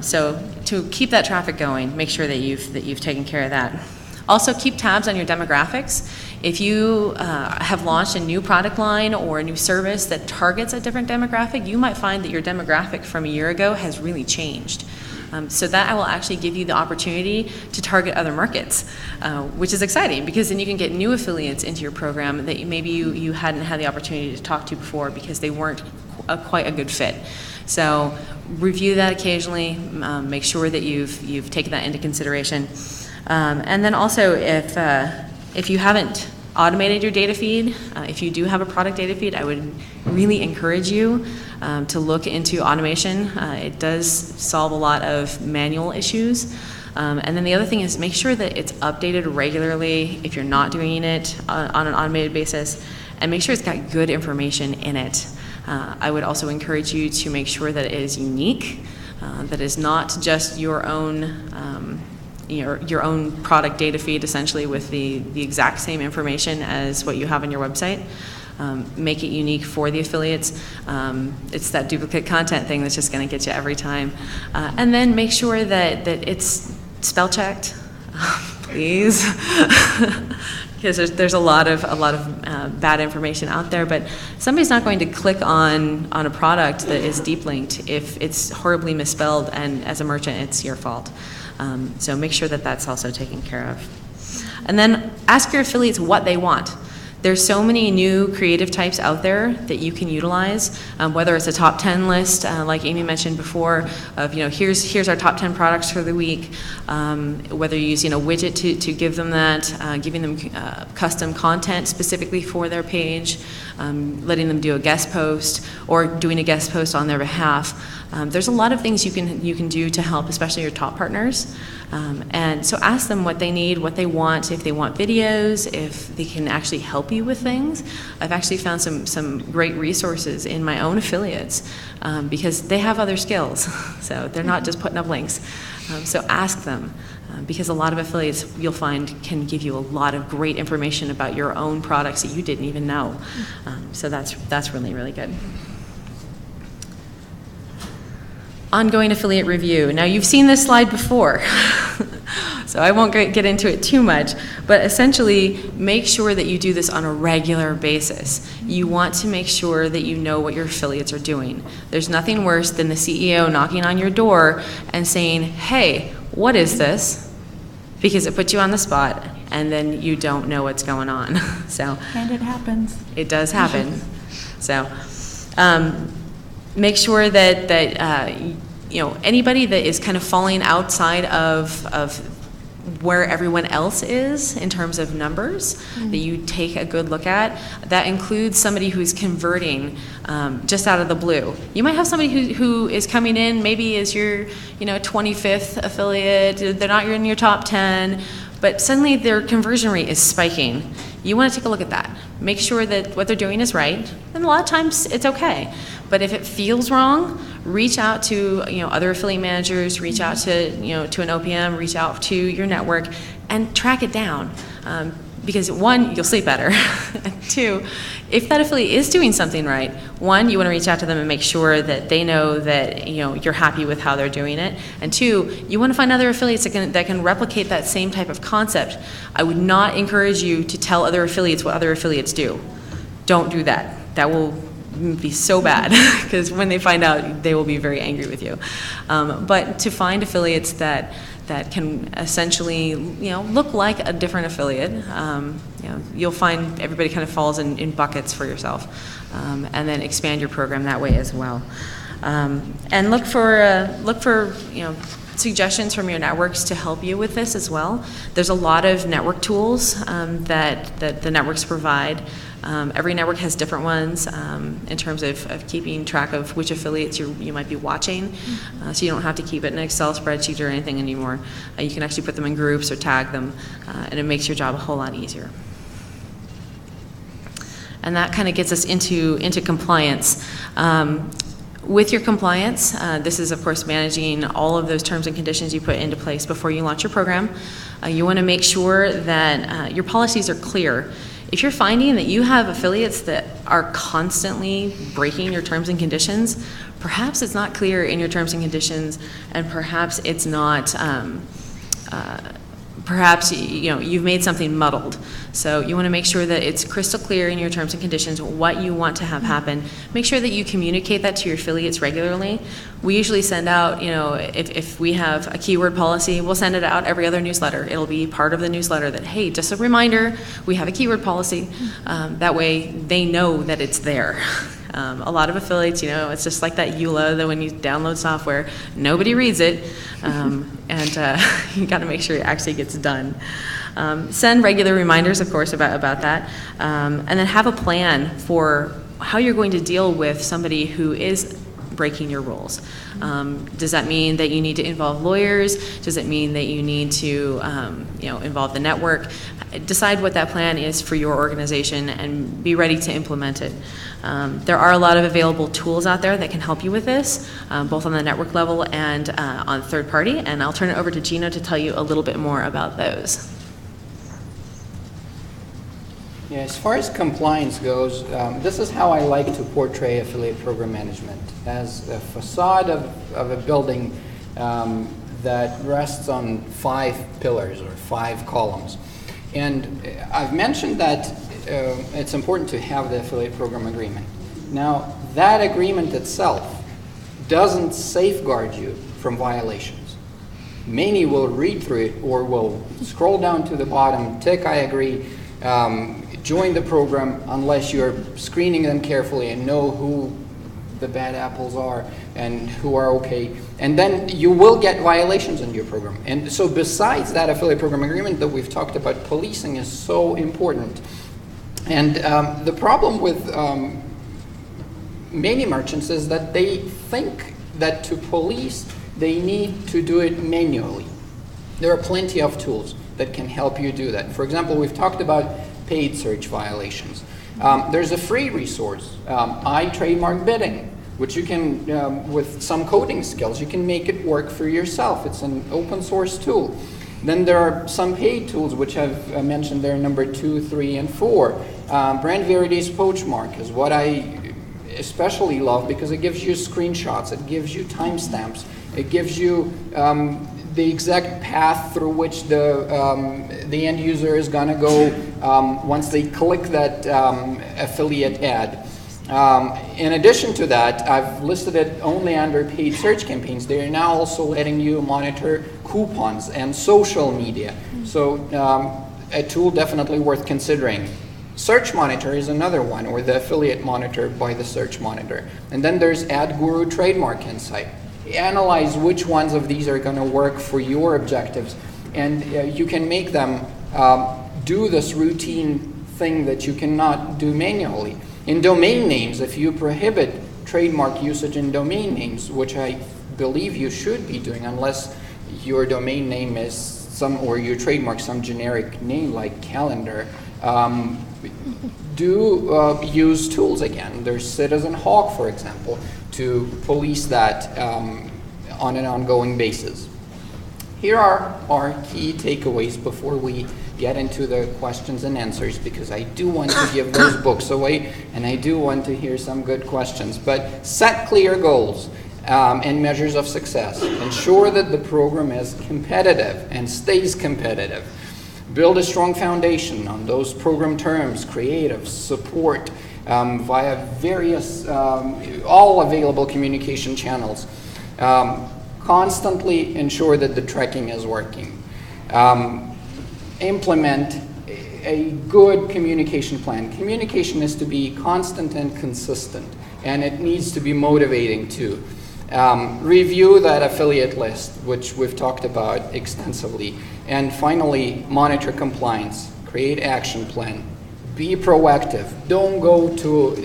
So to keep that traffic going, make sure that you've taken care of that. Also, keep tabs on your demographics. If you have launched a new product line or a new service that targets a different demographic, you might find that your demographic from a year ago has really changed. So that will actually give you the opportunity to target other markets, which is exciting, because then you can get new affiliates into your program that maybe you hadn't had the opportunity to talk to before because they weren't quite a good fit. So review that occasionally, make sure that you've taken that into consideration. And then also, if you haven't automated your data feed, if you do have a product data feed, I would really encourage you to look into automation. It does solve a lot of manual issues. And then the other thing is make sure that it's updated regularly if you're not doing it on an automated basis, and make sure it's got good information in it. I would also encourage you to make sure that it is unique, that is not just your own your own product data feed, essentially with the exact same information as what you have on your website. Make it unique for the affiliates. It's that duplicate content thing that's just going to get you every time. And then make sure that it's spell checked, please, because there's a lot of bad information out there. But somebody's not going to click on a product that is deep linked if it's horribly misspelled, and as a merchant, it's your fault. So make sure that that's also taken care of. And then ask your affiliates what they want. There's so many new creative types out there that you can utilize, whether it's a top 10 list, like Amy mentioned before, of, here's our top 10 products for the week, whether you're using a widget to give them that, giving them custom content specifically for their page, letting them do a guest post, or doing a guest post on their behalf. There's a lot of things you can do to help, especially your top partners. And so ask them what they need, what they want, if they want videos, if they can actually help you with things. I've actually found some great resources in my own affiliates because they have other skills. So they're not just putting up links. So ask them because a lot of affiliates you'll find can give you a lot of great information about your own products that you didn't even know. So that's really, really good. Ongoing affiliate review. Now, you've seen this slide before, so I won't get into it too much, but essentially, make sure that you do this on a regular basis. You want to make sure that you know what your affiliates are doing. There's nothing worse than the CEO knocking on your door and saying, hey, what is this? Because it puts you on the spot, and then you don't know what's going on. So, And it happens. It does happen. So, make sure that anybody that is kind of falling outside of where everyone else is in terms of numbers, that you take a good look at. That includes somebody who's converting just out of the blue. You might have somebody who is coming in, maybe is your 25th affiliate, they're not in your top 10, but suddenly their conversion rate is spiking. You want to take a look at that. Make sure that what they're doing is right, and a lot of times it's okay. But if it feels wrong, reach out to other affiliate managers, reach out to to an OPM, reach out to your network, and track it down. Because one, you'll sleep better. And two, if that affiliate is doing something right, one, you want to reach out to them and make sure that they know that you're happy with how they're doing it. And two, you want to find other affiliates that can replicate that same type of concept. I would not encourage you to tell other affiliates what other affiliates do. Don't do that. That will be so bad because when they find out, they will be very angry with you. But to find affiliates that can essentially look like a different affiliate, you'll find everybody kind of falls in buckets for yourself, and then expand your program that way as well. And look for suggestions from your networks to help you with this as well. There's a lot of network tools that the networks provide. Every network has different ones in terms of keeping track of which affiliates you might be watching, so you don't have to keep it in an Excel spreadsheet or anything anymore. You can actually put them in groups or tag them, and it makes your job a whole lot easier. And that kind of gets us into compliance. With your compliance, this is of course managing all of those terms and conditions you put into place before you launch your program. You want to make sure that your policies are clear. If you're finding that you have affiliates that are constantly breaking your terms and conditions, perhaps it's not clear in your terms and conditions, and perhaps it's not, perhaps you've made something muddled. So you want to make sure that it's crystal clear in your terms and conditions what you want to have happen. Make sure that you communicate that to your affiliates regularly. We usually send out, if we have a keyword policy, we'll send it out every other newsletter. It'll be part of the newsletter that, hey, just a reminder, we have a keyword policy. That way they know that it's there. A lot of affiliates, it's just like that EULA, that when you download software, nobody reads it, and you got to make sure it actually gets done. Send regular reminders, of course, about that, and then have a plan for how you're going to deal with somebody who is breaking your rules. Does that mean that you need to involve lawyers? Does it mean that you need to involve the network? Decide what that plan is for your organization and be ready to implement it. There are a lot of available tools out there that can help you with this, both on the network level and on third party, and I'll turn it over to Geno to tell you a little bit more about those. Yeah, as far as compliance goes, this is how I like to portray affiliate program management, as a facade of a building that rests on 5 pillars or 5 columns. And I've mentioned that it's important to have the affiliate program agreement. Now, that agreement itself doesn't safeguard you from violations. Many will read through it or will scroll down to the bottom, tick I agree, join the program unless you're screening them carefully and know who the bad apples are and who are okay. And then you will get violations in your program. And so besides that affiliate program agreement that we've talked about, policing is so important. And the problem with many merchants is that they think that to police, they need to do it manually. There are plenty of tools that can help you do that. For example, we've talked about paid search violations. There's a free resource, iTrademark Bidding, which you can, with some coding skills, you can make it work for yourself. It's an open source tool. Then there are some paid tools, which I've mentioned there, number 2, 3, and 4. Brand Verity's Poachmark is what I especially love because it gives you screenshots, it gives you timestamps, it gives you the exact path through which the end user is going to go once they click that affiliate ad. In addition to that, I've listed it only under paid search campaigns. They are now also letting you monitor coupons and social media. So a tool definitely worth considering. Search Monitor is another one, or the affiliate monitor by the Search Monitor. And then there's Ad Guru Trademark Insight. Analyze which ones of these are going to work for your objectives, and you can make them do this routine thing that you cannot do manually. In domain names, if you prohibit trademark usage in domain names, which I believe you should be doing unless your domain name is some, or your trademark some generic name like calendar, do use tools again. There's Citizen Hawk, for example, to police that on an ongoing basis. Here are our key takeaways before we get into the questions and answers, because I do want to give those books away and I do want to hear some good questions. But set clear goals and measures of success. Ensure that the program is competitive and stays competitive. Build a strong foundation on those program terms, creative, support, via various, all available communication channels. Constantly ensure that the tracking is working. Implement a good communication plan. Communication is to be constant and consistent, and it needs to be motivating too. Review that affiliate list, which we've talked about extensively. And finally, monitor compliance, create action plan, be proactive. Don't go to,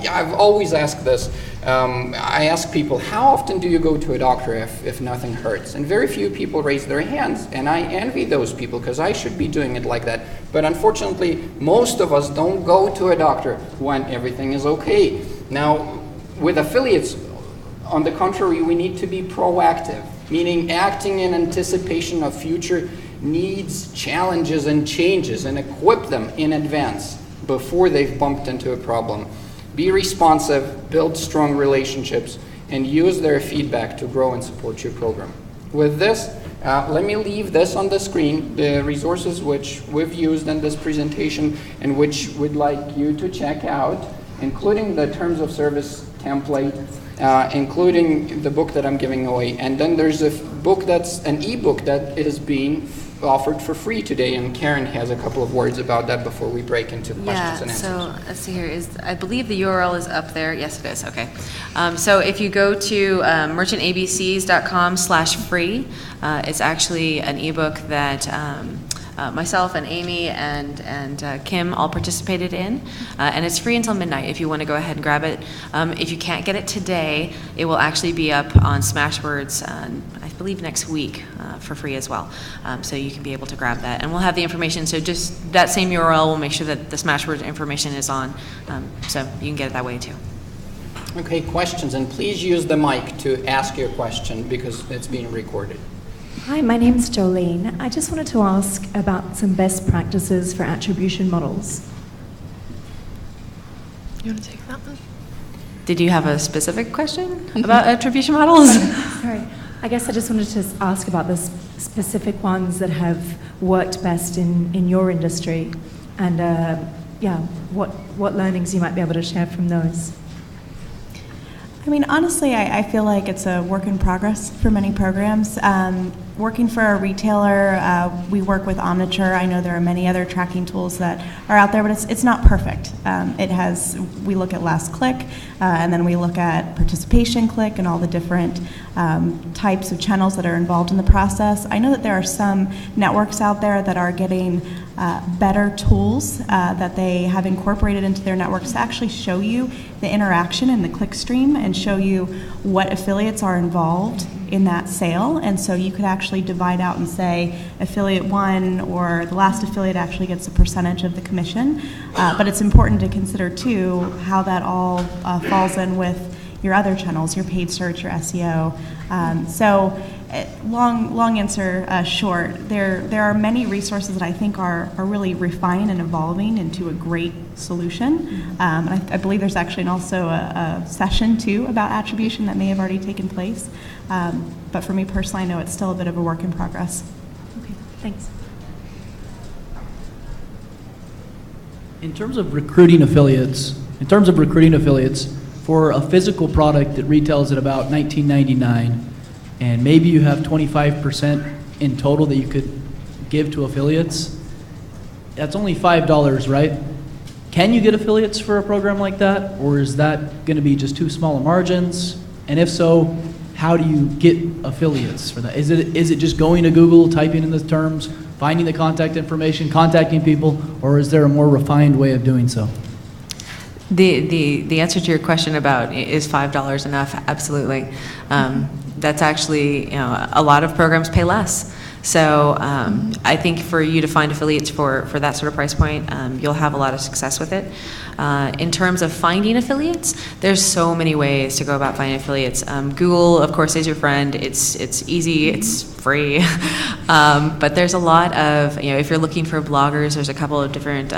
I've always asked this. I ask people, how often do you go to a doctor if nothing hurts? And very few people raise their hands, and I envy those people because I should be doing it like that. But unfortunately, most of us don't go to a doctor when everything is okay. Now, with affiliates, on the contrary, we need to be proactive, meaning acting in anticipation of future needs, challenges, and changes, and equip them in advance before they've bumped into a problem. Be responsive, build strong relationships, and use their feedback to grow and support your program. With this, let me leave this on the screen, the resources which we've used in this presentation and which we'd like you to check out, including the terms of service template, including the book that I'm giving away. And then there's a book that's an ebook that is being offered for free today, and Karen has a couple of words about that before we break into questions and answers. So let's see here. I believe the URL is up there. Yes, it is. Okay. So if you go to merchantabcs.com/free, it's actually an ebook that myself and Amy and Kim all participated in, and it's free until midnight if you want to go ahead and grab it. If you can't get it today, it will actually be up on Smashwords, I believe next week, for free as well. So you can be able to grab that, and we'll have the information. So just that same URL, we'll make sure that the Smashwords information is on, so you can get it that way too. Okay, questions, and please use the mic to ask your question because it's being recorded. Hi, my name's Jolene. I just wanted to ask about some best practices for attribution models. You want to take that one? Did you have a specific question about attribution models? Sorry. I guess I just wanted to ask about the specific ones that have worked best in your industry, and what learnings you might be able to share from those. I mean, honestly, I feel like it's a work in progress for many programs. working for a retailer, we work with Omniture. I know there are many other tracking tools that are out there, but it's not perfect. We look at last click, and then we look at participation click and all the different types of channels that are involved in the process. I know that there are some networks out there that are getting better tools that they have incorporated into their networks to actually show you the interaction in the click stream and show you what affiliates are involved in that sale. And so you could actually divide out and say affiliate 1 or the last affiliate actually gets a percentage of the commission. But it's important to consider too how that all falls in with your other channels, your paid search, your SEO. Long answer short, there are many resources that I think are really refined and evolving into a great solution. And I believe there's actually also a session too about attribution that may have already taken place. But for me personally, I know it's still a bit of a work in progress. Okay, thanks. In terms of recruiting affiliates, for a physical product that retails at about $19.99, and maybe you have 25% in total that you could give to affiliates, that's only $5, right? Can you get affiliates for a program like that, or is that going to be just too small of margins? And if so, how do you get affiliates for that? Is it just going to Google, typing in the terms, finding the contact information, contacting people, or is there a more refined way of doing so? The answer to your question about is $5 enough? Absolutely. That's actually, a lot of programs pay less. So I think for you to find affiliates for that sort of price point, you'll have a lot of success with it. In terms of finding affiliates, there's so many ways to go about finding affiliates. Google, of course, is your friend. It's easy, it's free. But there's a lot of, if you're looking for bloggers, there's a couple of different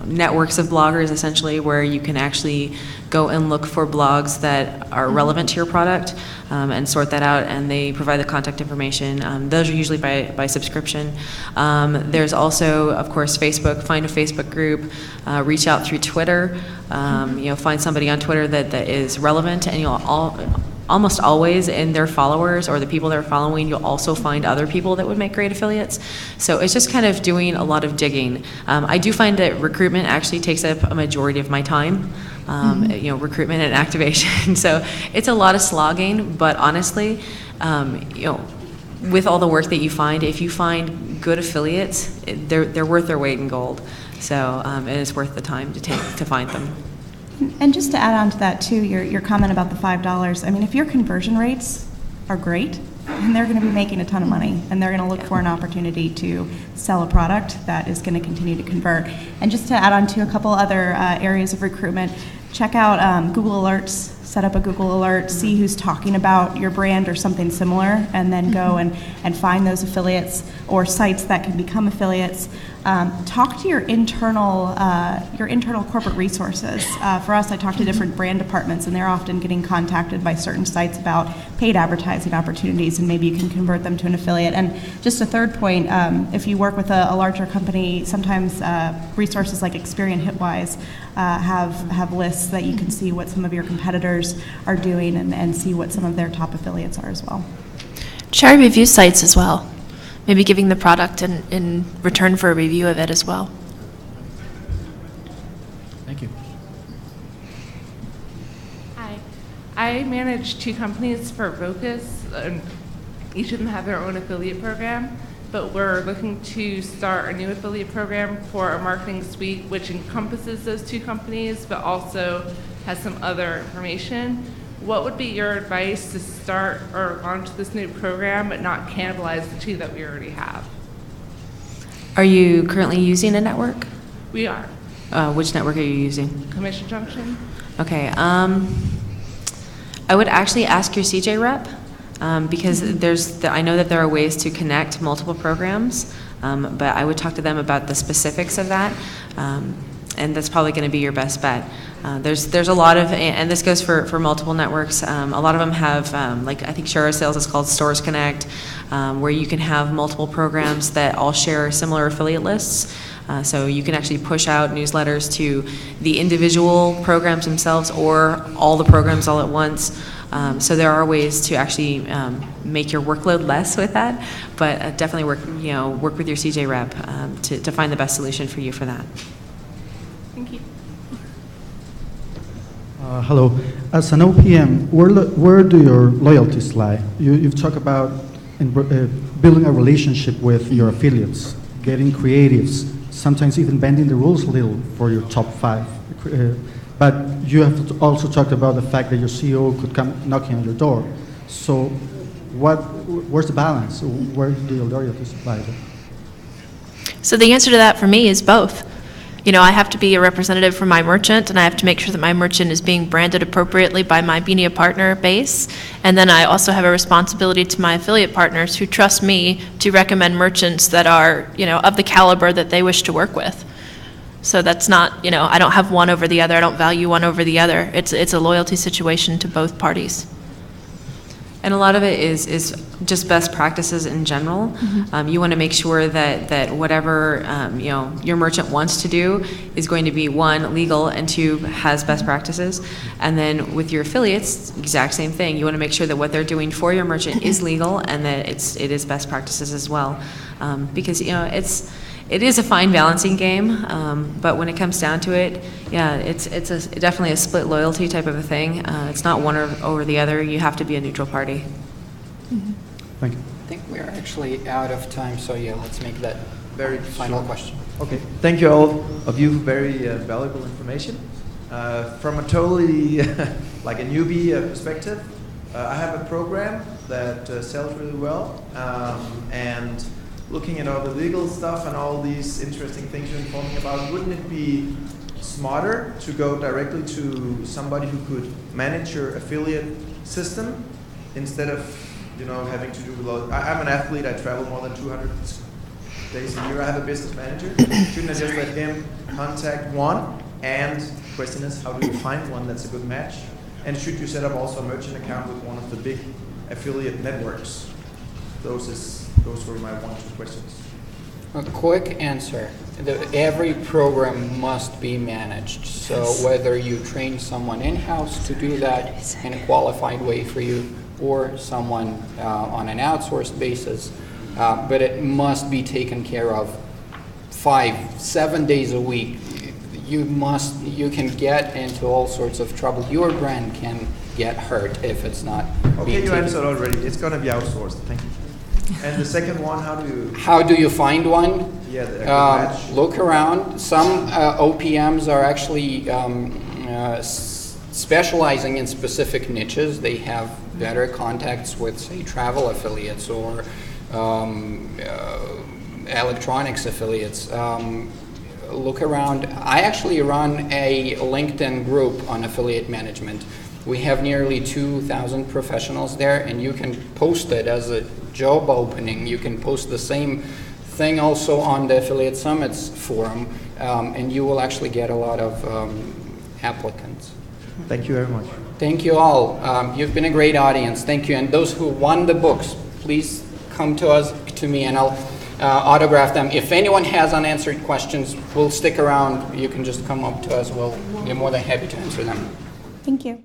networks of bloggers essentially where you can actually go and look for blogs that are relevant to your product and sort that out, and they provide the contact information. Those are usually by subscription. There's also, of course, Facebook. Find a Facebook group, reach out through Twitter, find somebody on Twitter that is relevant, and you'll almost always in their followers or the people they're following, you'll also find other people that would make great affiliates. So it's just kind of doing a lot of digging. I do find that recruitment actually takes up a majority of my time, recruitment and activation. So it's a lot of slogging, but honestly, with all the work that you find, if you find good affiliates, they're worth their weight in gold. So and it's worth the time to take to find them. And just to add on to that too, your comment about the $5, I mean, if your conversion rates are great, then they're going to be making a ton of money, and they're going to look for an opportunity to sell a product that is going to continue to convert. And just to add on to a couple other areas of recruitment, check out Google Alerts. Set up a Google alert, see who's talking about your brand or something similar, and then go and find those affiliates or sites that can become affiliates. Talk to your internal corporate resources. For us, I talk to different brand departments, and they're often getting contacted by certain sites about paid advertising opportunities, and maybe you can convert them to an affiliate. And just a third point, if you work with a larger company, sometimes resources like Experian Hitwise have lists that you can see what some of your competitors are doing and see what some of their top affiliates are as well. Share review sites as well. Maybe giving the product in return for a review of it as well. Thank you. Hi. I manage 2 companies for Vocus, and each of them have their own affiliate program, but we're looking to start a new affiliate program for our marketing suite, which encompasses those 2 companies, but also has some other information. What would be your advice to start or launch this new program but not cannibalize the 2 that we already have? Are you currently using a network? We are. Which network are you using? Commission Junction? Okay. I would actually ask your CJ rep because I know that there are ways to connect multiple programs, but I would talk to them about the specifics of that. And that's probably going to be your best bet. There's a lot of, and this goes for multiple networks. A lot of them have, like I think Share Sales is called Stores Connect, where you can have multiple programs that all share similar affiliate lists. So you can actually push out newsletters to the individual programs themselves or all the programs all at once. So there are ways to actually make your workload less with that, but definitely work with your CJ rep to find the best solution for you for that. Thank you. Hello. As an OPM, where do your loyalties lie? You've talked about building a relationship with your affiliates, getting creatives, sometimes even bending the rules a little for your top 5. But you have also talked about the fact that your CEO could come knocking on your door. So where's the balance? Where do your loyalties lie? So the answer to that for me is both. I have to be a representative for my merchant, and I have to make sure that my merchant is being branded appropriately by my media partner base. And then I also have a responsibility to my affiliate partners who trust me to recommend merchants that are, of the caliber that they wish to work with. So that's not, I don't have one over the other. I don't value one over the other. It's a loyalty situation to both parties. And a lot of it is just best practices in general. Mm-hmm. You want to make sure that whatever your merchant wants to do is going to be, 1, legal, and 2, has best practices. And then with your affiliates, exact same thing. You want to make sure that what they're doing for your merchant is legal and that it is best practices as well. Because it is a fine balancing game, but when it comes down to it, yeah, it's definitely a split loyalty type of a thing. It's not one over the other. You have to be a neutral party. Thank you. I think we're actually out of time, so yeah, let's make that Very final short. question. Okay, thank you all of you for very valuable information. From a totally like a newbie perspective, I have a program that sells really well, and looking at all the legal stuff and all these interesting things you're informing about, wouldn't it be smarter to go directly to somebody who could manage your affiliate system instead of having to do with I'm an athlete, I travel more than 200 days a year, I have a business manager. Shouldn't I just let him contact one? And the question is, how do you find one that's a good match? And should you set up also a merchant account with one of the big affiliate networks? Those were my 1 or 2 questions. A quick answer. Every program must be managed. So whether you train someone in-house to do that in a qualified way for you or someone on an outsourced basis, but it must be taken care of 5-7 days a week. You can get into all sorts of trouble. Your brand can get hurt if it's not Okay, being you taken. answered already. It's going to be outsourced. Thank you. And the second one, How do you find one? Yeah, the match. Look around. Some OPMs are actually specializing in specific niches. They have better contacts with, say, travel affiliates or electronics affiliates. Look around. I actually run a LinkedIn group on affiliate management. We have nearly 2,000 professionals there, and you can post it as a job opening. You can post the same thing also on the Affiliate Summits forum, and you will actually get a lot of applicants. Thank you very much. Thank you all. You've been a great audience. Thank you. And those who won the books, please come to me, and I'll autograph them. If anyone has unanswered questions, we'll stick around. You can just come up to us. We'll be more than happy to answer them. Thank you.